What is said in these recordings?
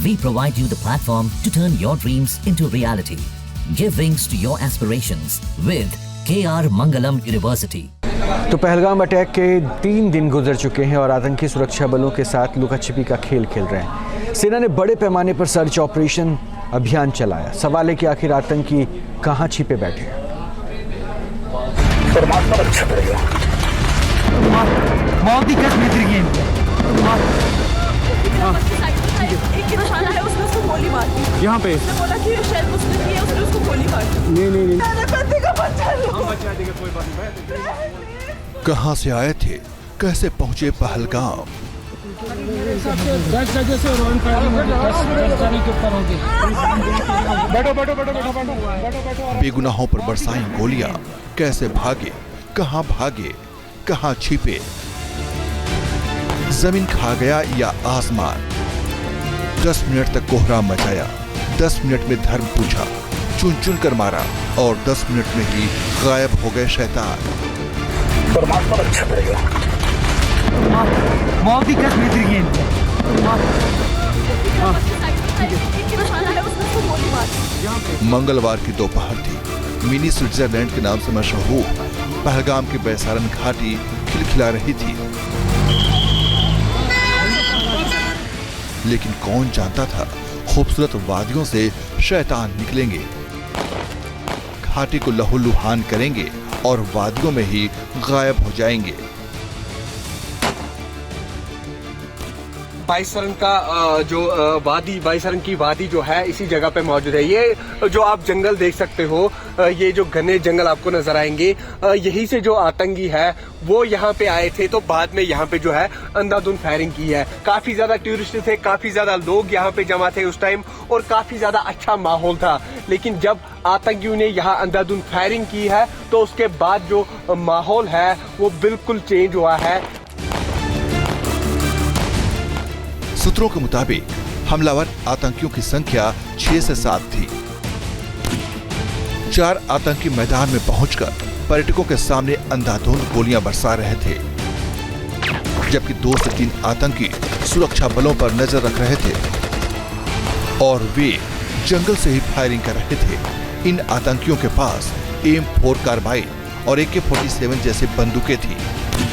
We provide you the platform to turn your dreams into reality. Give wings to your aspirations with KR Mangalam University. तो Pahalgam attack के 3 दिन गुजर चुके हैं और आतंकी सुरक्षा बलों के साथ लुका छिपी का खेल खेल रहे हैं। सेना ने बड़े पैमाने पर सर्च ऑपरेशन अभियान चलाया। सवाल है कि आखिर आतंकी कहां छिपे बैठे हैं। यहाँ पे बोला कि शायद उसने किया, उसने उसको गोली मार दी। नहीं कोई बात नहीं। कहां से आए थे, कैसे पहुंचे पहलगाम? बेगुनाहों पर बरसाई गोलियां, कैसे भागे, कहां छिपे? जमीन खा गया या आसमान? 10 मिनट तक कोहराम मचाया, 10 मिनट में धर्म पूछा, चुन चुन कर मारा और 10 मिनट में ही गायब हो गए शैतान। मंगलवार की दोपहर थी। मिनी स्विट्जरलैंड के नाम से मशहूर पहलगाम की बैसारन घाटी खिलखिला रही थी, लेकिन कौन जानता था खूबसूरत वादियों से शैतान निकलेंगे, घाटी को लहूलुहान करेंगे और वादियों में ही गायब हो जाएंगे। बाईसरन का जो बाईसरन की वादी जो है इसी जगह पे मौजूद है। ये जो आप जंगल देख सकते हो, ये जो घने जंगल आपको नजर आएंगे, यही से जो आतंकी है वो यहाँ पे आए थे, तो बाद में यहाँ पे जो है अंधाधुंध फायरिंग की है। काफी ज्यादा टूरिस्ट थे, काफी ज्यादा लोग यहाँ पे जमा थे उस टाइम और काफी ज्यादा अच्छा माहौल था। लेकिन जब आतंकियों ने यहाँ अंधाधुंध फायरिंग की है तो उसके बाद जो माहौल है वो बिल्कुल चेंज हुआ है। सूत्रों के मुताबिक हमलावर आतंकियों की संख्या 6 से 7 थी। 4 आतंकी मैदान में पहुंचकर पर्यटकों के सामने अंधाधुंध गोलियां बरसा रहे थे, जबकि 2 से 3 आतंकी सुरक्षा बलों पर नजर रख रहे थे और वे जंगल से ही फायरिंग कर रहे थे। इन आतंकियों के पास M4 कार्बाइन और AK-47 जैसे बंदूकें थी,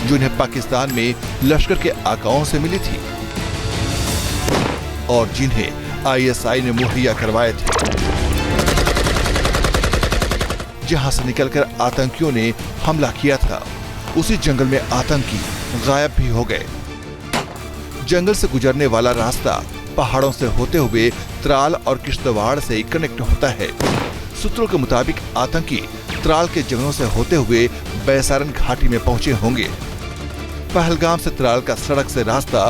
जो इन्हें पाकिस्तान में लश्कर के आकाओं से मिली थी और जिन्हें ISI ने मुहैया करवाए थे। जहां से निकलकर आतंकियों ने हमला किया था, उसी जंगल में आतंकी गायब भी हो गए। जंगल से गुजरने वाला रास्ता पहाड़ों से होते हुए त्राल और किश्तवाड़ से कनेक्ट होता है। सूत्रों के मुताबिक आतंकी त्राल के जंगलों से होते हुए बैसारन घाटी में पहुंचे होंगे। पहलगाम से त्राल का सड़क से रास्ता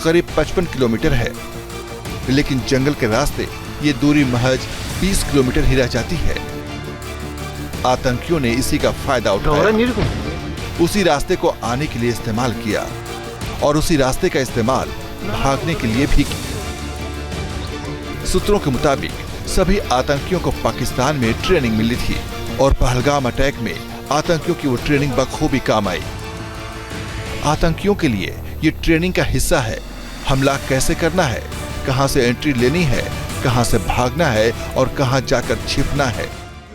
करीब 55 किलोमीटर है, लेकिन जंगल के रास्ते ये दूरी महज 20 किलोमीटर ही रह जाती है। आतंकियों ने इसी का फायदा उठाया, उसी रास्ते को आने के लिए इस्तेमाल किया और उसी रास्ते का इस्तेमाल भागने के लिए भी किया। सूत्रों के मुताबिक सभी आतंकियों को पाकिस्तान में ट्रेनिंग मिली थी और पहलगाम अटैक में आतंकियों की वो ट्रेनिंग बखूबी काम आई। आतंकियों के लिए ये ट्रेनिंग का हिस्सा है। हमला कैसे करना है, कहां से एंट्री लेनी है, कहां से भागना है और कहां जाकर छिपना है।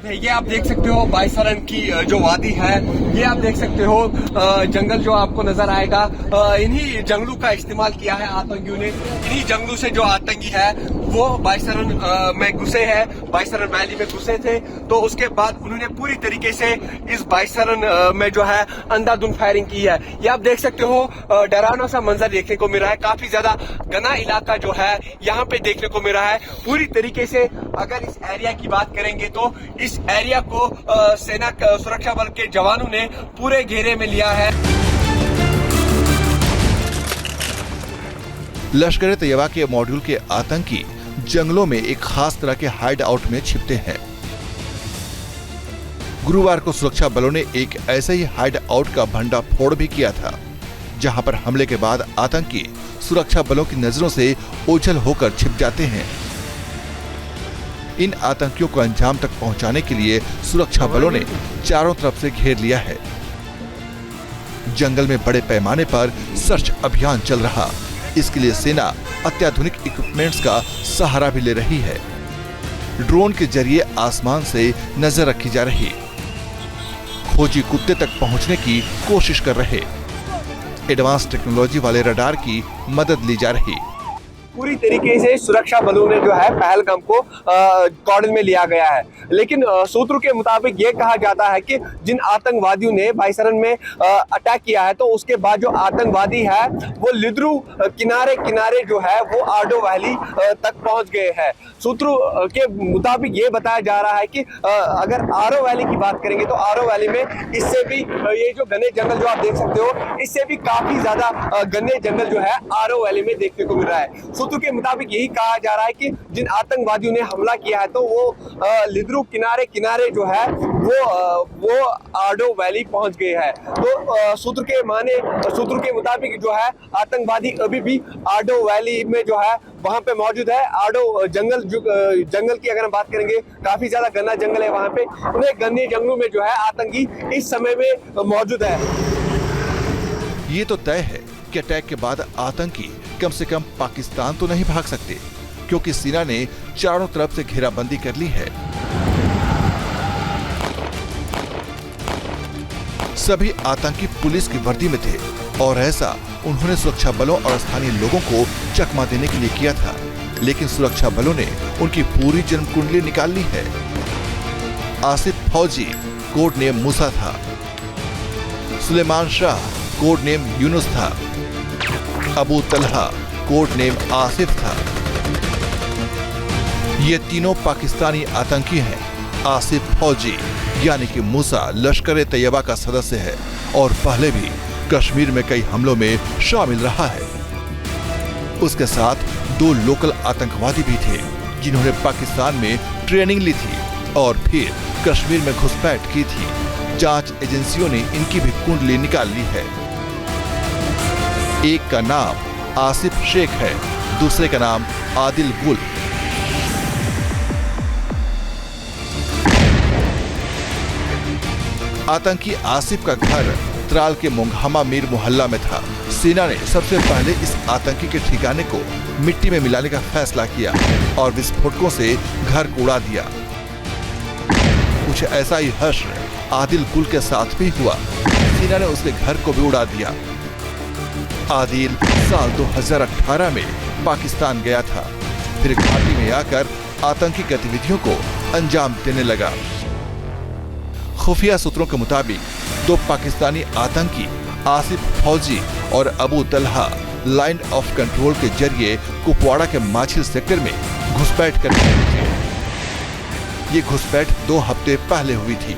ये आप देख सकते हो बाईसरन की जो वादी है, ये आप देख सकते हो जंगल जो आपको नजर आएगा। इन्हीं जंगलों का इस्तेमाल किया है आतंकियों ने। इन्हीं जंगलों से जो आतंकी है वो बाईसरन में घुसे हैं, बाईसरन वैली में घुसे थे, तो उसके बाद उन्होंने पूरी तरीके से इस बाईसरन में जो है अंधाधुंध फायरिंग की है। ये आप देख सकते हो डरावना सा मंजर देखने को मिल रहा है। काफी ज्यादा घना इलाका जो है यहाँ पे देखने को मिल रहा है। पूरी तरीके से अगर इस एरिया की बात करेंगे तो इस एरिया को सेना सुरक्षा बल के जवानों ने पूरे घेरे में लिया है। लश्कर तैयबा के मॉड्यूल के आतंकी जंगलों में एक खास तरह के हाइड आउट में छिपते हैं। गुरुवार को सुरक्षा बलों ने एक ऐसे ही हाइड आउट का भंडाफोड़ भी किया था, जहां पर हमले के बाद आतंकी सुरक्षा बलों की नजरों से ओझल होकर छिप जाते हैं। इन आतंकियों को अंजाम तक पहुंचाने के लिए सुरक्षा बलों ने चारों तरफ से घेर लिया है। जंगल में बड़े पैमाने पर सर्च अभियान चल रहा। इसके लिए सेना अत्याधुनिक इक्विपमेंट्स का सहारा भी ले रही है। ड्रोन के जरिए आसमान से नजर रखी जा रही, खोजी कुत्ते तक पहुंचने की कोशिश कर रहे, एडवांस टेक्नोलॉजी वाले रडार की मदद ली जा रही। पूरी तरीके से सुरक्षा बलों ने जो है पहलगाम को कॉर्डन में लिया गया है। लेकिन सूत्रों के मुताबिक ये कहा जाता है कि जिन आतंकवादियों ने बाईसरन में अटैक किया है, तो उसके बाद जो आतंकवादी है वो लिद्रू किनारे किनारे जो है वो आडो वैली तक पहुंच गए हैं। सूत्रों के मुताबिक ये बताया जा रहा है कि अगर आरो वैली की बात करेंगे तो आरो वैली में इससे भी ये जो घने जंगल जो आप देख सकते हो, इससे भी काफी ज्यादा घने जंगल जो है आरो वैली में देखने को मिल रहा है। सूत्रों के मुताबिक यही कहा जा रहा है कि जिन आतंकवादियों ने हमला किया है तो वो लिद्रू किनारे किनारे जो है वो आडो वैली पहुंच गए हैं। तो सूत्रों के मुताबिक जो है आतंकवादी अभी भी आडो वैली में जो है वहां पे मौजूद है। आडो जंगल की अगर हम बात करेंगे, काफी ज्यादा घना जंगल है वहां पे। उन्हें घने जंगलों में जो है आतंकी इस समय में मौजूद है। ये तो तय है कि अटैक के बाद आतंकी कम से कम पाकिस्तान तो नहीं भाग सकते, क्योंकि सेना ने चारों तरफ से घेराबंदी कर ली है। सभी आतंकी पुलिस की वर्दी में थे और ऐसा उन्होंने सुरक्षा बलों और स्थानीय लोगों को चकमा देने के लिए किया था। लेकिन सुरक्षा बलों ने उनकी पूरी जन्म कुंडली निकाल ली है। आसिफ फौजी कोड नेम मूसा था, सुलेमान शाह कोड नेम यूनुस था, अबू तलहा कोड नेम आसिफ था। ये तीनों पाकिस्तानी आतंकी हैं। आसिफ फौजी यानी कि मूसा लश्कर-ए-तैयबा का सदस्य है और पहले भी कश्मीर में कई हमलों में शामिल रहा है। उसके साथ 2 लोकल आतंकवादी भी थे जिन्होंने पाकिस्तान में ट्रेनिंग ली थी और फिर कश्मीर में घुसपैठ की थी। जांच एजेंसियों ने इनकी भी कुंडली निकाल ली है। एक का नाम आसिफ शेख है, दूसरे का नाम आदिल गुल। आतंकी आसिफ का घर त्राल के मोंघामा मीर मोहल्ला में था। सेना ने सबसे पहले इस आतंकी के ठिकाने को मिट्टी में मिलाने का फैसला किया और विस्फोटकों से घर को उड़ा दिया। कुछ ऐसा ही हश्र आदिल गुल के साथ भी हुआ। सेना ने उसके घर को भी उड़ा दिया। आदिल साल 2018 में पाकिस्तान गया था, फिर घाटी में आकर आतंकी गतिविधियों को अंजाम देने लगा। खुफिया सूत्रों के मुताबिक 2 पाकिस्तानी आतंकी आसिफ फौजी और Abu Talha line of control के जरिए कुपवाड़ा के माछिल सेक्टर में घुसपैठ कर रहे थे। ये घुसपैठ 2 हफ्ते पहले हुई थी।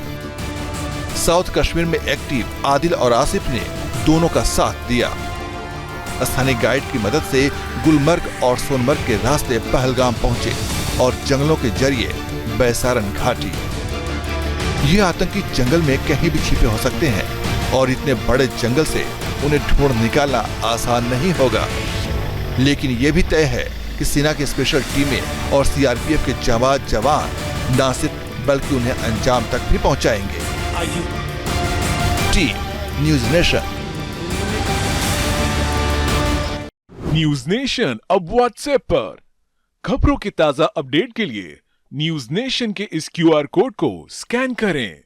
साउथ कश्मीर में एक्टिव आदिल और आसिफ ने दोनों का साथ दिया। स्थानीय गाइड की मदद से गुलमर्ग और सोनमर्ग के रास्ते पहलगाम पहुंचे और जंगलों के जरिए बैसारन घाटी। ये आतंकी जंगल में कहीं भी छिपे हो सकते हैं और इतने बड़े जंगल से उन्हें ढूंढ निकालना आसान नहीं होगा। लेकिन ये भी तय है कि सेना की स्पेशल टीमें और सीआरपीएफ के जवान न सिर्फ बल्कि उन्हें अंजाम तक भी पहुंचाएंगे। News nation. न्यूज नेशन अब व्हाट्सएप पर खबरों की ताजा अपडेट के लिए न्यूज नेशन के इस QR कोड को स्कैन करें।